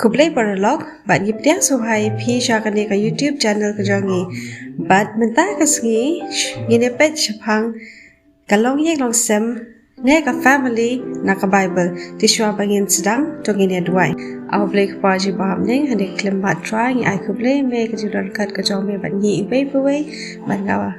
Kublai paralog, bat giptiang suhai pi syakane ka YouTube channel ka jangi. Bat mentah kasngi, gine pet syapang kalong yek longsem, ne ka family na ka Bible. Tiswa bangin sedang to gine duai. Au blai pa ji baham neng hande klem bat try ngi ai kublai me ka judan kat ka jong me bat ngi ibai pawai bat ngawa.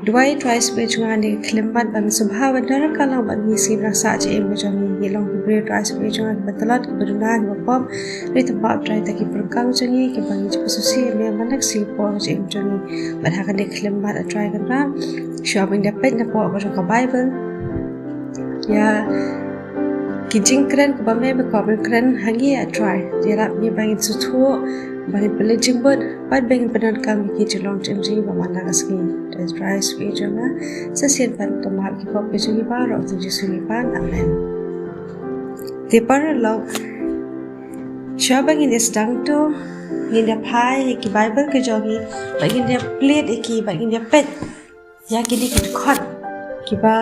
Duai try spe chunga ne klem bat ban subha bat dar kalang bat ngi si rasa je em ka jong ngi long kublai try spe chunga bat talat ka baduna ngi pop ri ta pop try ta ki perkang jangi ki bangi je susi me manak si po je em jangi bat ha ka ne klem bat try kan ra shopping da pet na po ka Bible ya kijing keren ko ba me be ko keren hangi a try jera mi bangin sutu bangin pelejing bot bat bangin penan kam ki jelong jemji ba mana kaski des try sweet jona sesien pan to mal ki pop ji ba ro tu ji suni pan amen te par lo shabang in istang to in the pie ki Bible ke jogi bangin dia plate ki bangin dia pet ya ki di khot ki ba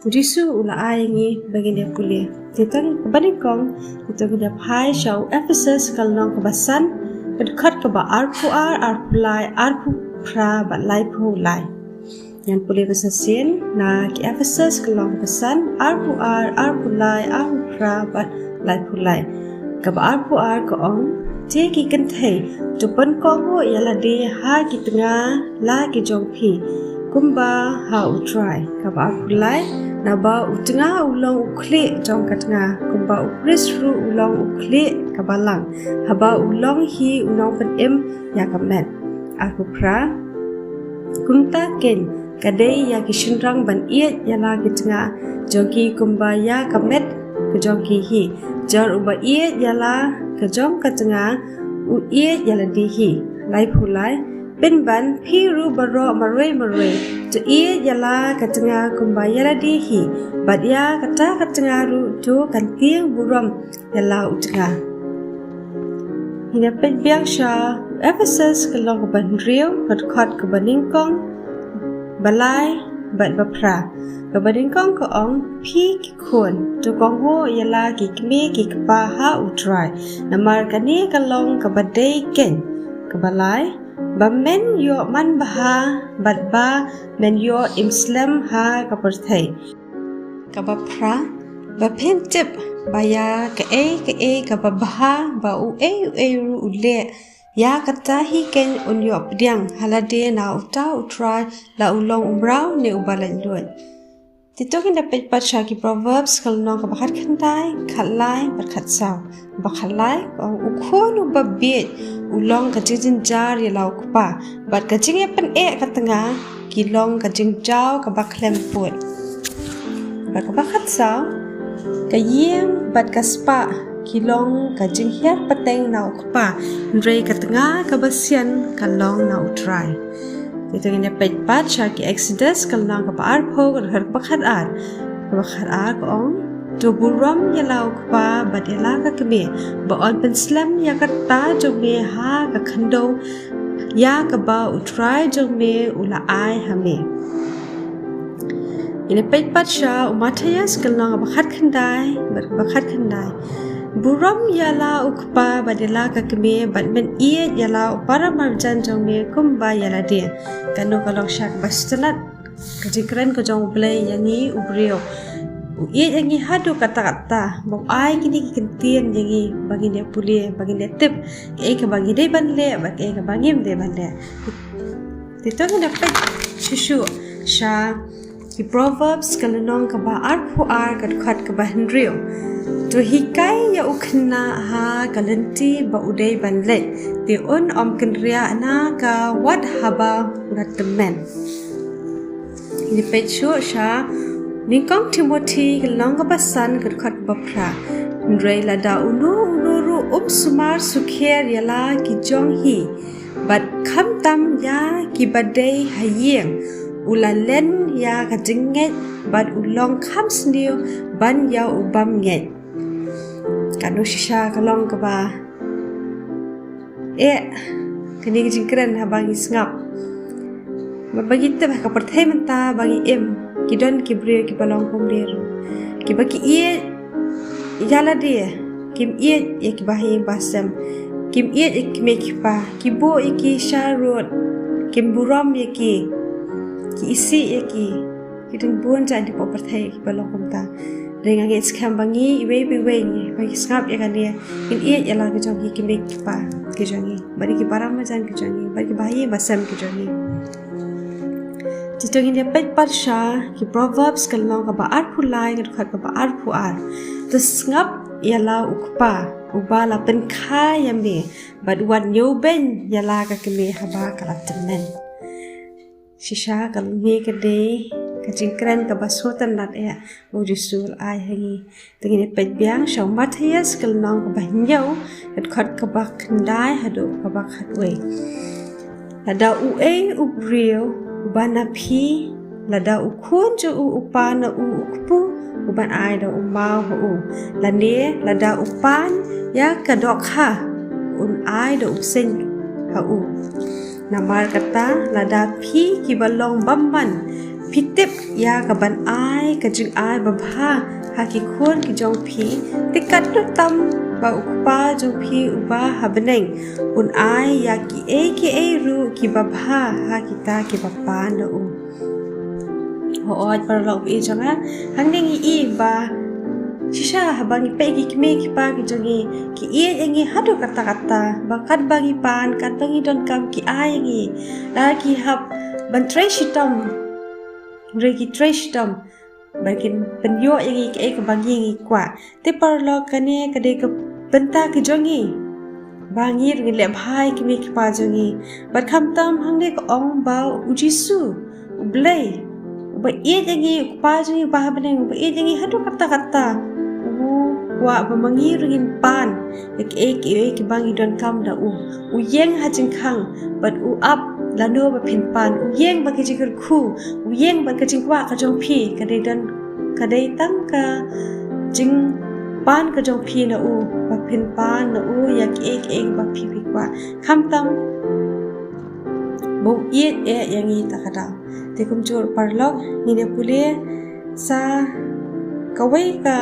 Pujisu ula ayangi bagi dia kuliah. Titang kebanikong itu kita pai show Ephesus kalau kebasan berkat keba arpu lai arpu pra bat lai pu lai. Yang kuliah kesasin na ki Ephesus kalau kebasan arpu lai arpu pra bat lai pu lai. Keba arpu keong dia ki kentai tupan kongho ialah dia ha ki tengah la ki jongpi. Kumba ha utrai kaba ulai naba utengah ulang uklik jong katengah kumba ukrisru ulang uklik kabalang haba ulang hi ulang penem ya kamet aku pra kumta ken kadai ya kishinrang ban iet ya la kitengah jongki kumba ya kamet ke jongki hi jar uba iet ya la ke jong katengah u iet ya la di hi lai pulai bin ban piru baro marai tu ia jala katengah kumbaya dihi badia kata katengah ru tu kantiang buram jala utengah hina pet biang sha Ephesus kalau ke bandriu kat ke baningkong balai bat bapra ke baningkong ke ong pi ki kun tu kong ho jala ki kme ki kpa ha utrai namar kani kalong ke badai ken ke balai ba men yo man baha bat ba men yo imslam ha kaperthai kabapra ba pentip baya Kaei ka baha ba u ru ule ya katahi ken un yo pdiang halade na uta utrai la ulong umrau ne ubalan luan titokin dapat baca ki Proverbs kalau nong ka bakat khandai khalai bakat saw bakhalai ang ukhon ubabit ulong ka jinjar ya lau kupa bat ka jing pen ka tengah ki long ka jing jaw ka baklem put bat ka bakat saw ka yeng bat ka spa ki long ka jing hiar pateng nau kupa ndrei ka tengah ka basian ka long nau try itu yang dapat baca ki Exodus kalau nang kepaar po kalau bakhat ar ko ong to buram ya lau kpa bat ya la ka keme ba on pen slam ya ka ta jo me ha ka khando ya ka ba utrai jo me ula ai ha me ina pet baca Matthias kalau nang bakhat khandai buram yala ukpa badela ka keme bat men iet yala para marjan jong me kumba yala dia kanu kalau syak bastalat kajikran ko jong play yangi ubrio iet yangi hadu kata-kata bau ai kini kentian yangi bagi dia pulih bagi dia tip ka bagi dia banle bat ka bagi dia banle itu kan dapat susu sha di Proverbs kalau nong ka ba arpu kat ka bahendrio tu hikai ya ukna ha galanti ba udai banle ti un om kenria na ka wat haba uratemen ini pechu sha nikong Timothy long ka basan kat bapra ndrei lada uru sumar sukher yala ki jong hi bat kham tam ya ki badai hayeng ulalen ya ka jinget bat ulong kham sniu ban ya ubam nget kanu shisha kalong ka ba kini jingkran ha bangi ngap bagi te ka perthai menta bagi em kidon ki brio ki balong pom der ki baki jala dia kim iet ya ki bahing basam kim iet ik mekipa ki bo iki sharot kim buram ya ki isi ya ki ding buan jan di poperthai ki balong kumta dengan ngit skam bangi iwe ni bagi skap ya kan dia kim iet ya la ki jogi ki mekipa ki jogi bari ki param jan ki jogi bari ki bahing basam ki jogi Jitong India pet parsha ki proverbs kalong ka baar pulai ngat khat ka baar puar tus ngap yala ukpa ubala pen kha yame bad wan yoben yala ka keme haba kala temen shisha kal me ke de ka jingkran ka basotan lat ya ujusul ai hangi tengine pet biang shaw Matthias kalong ka bahnyau ngat khat ka bak ndai hado ka bak hatwe ada ue ubrio ubana phi lada ukun ju upana ukpu uban ai da umau hu lane lada upan ya kadok ha ai da upsen ha namar kata lada phi ki balong bamban pitip ya kaban ai kajing ai babha ha ki khon ki jong phi tikat tam ba ukpa jong phi uba habneng ai ya ki ru ki babha ha kita ki bapa na hoot para log i jonga hangding i ba shisha habangi pegi ki me ki pa ki jongi ki engi hadu kata bakat bagi pan kat bangi don kam ki ngi la ki hab ban treshitam regi treshitam bakin penyo ngi ki bangi ngi kwa te para log kane kade ka bynta ki jongi bangi ngi le bhai ki me ki pa jongi bat kham tam hangde ko ong ba ujisu ublei ba ngi pa jongi ba habne ba ngi hadu kata wa ba mangi ringin pan ek bangi don kam da yeng ha jing khang but up la no ba pin pan yeng ba ki jikar khu yeng ba ka jing kwa ka jong phi ka dei dan ka dei tang ka jing pan ka jong phi na ba pin pan na yak ek ba phi kwa kham tam bo yet yang i ta kada te kum chur parlok ni ne pule sa kawai ka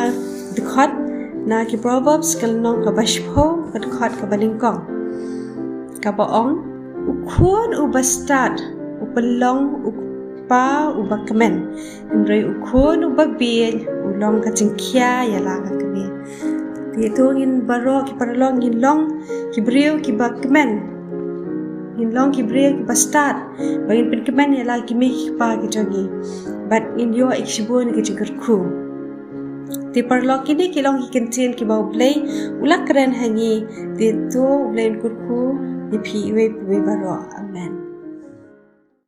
dikhat na ki proverbs kalnong ka bashpho kat khat ka balingkong ka baong ukhuan ubastat upalong upa ubakmen imre ukhuan ubabien ulong ka jingkhya yala ka kame ti tongin baro ki parlong in long ki brio ki bakmen in long ki brio ki bastat bagin pin kemen yala ki me ki pa ki jogi but in yo ikshibon ki jigar khu ti parlok kini kilong kikentin ki bau play ulak keren hangi ti to blame kurku ni phi we baro amen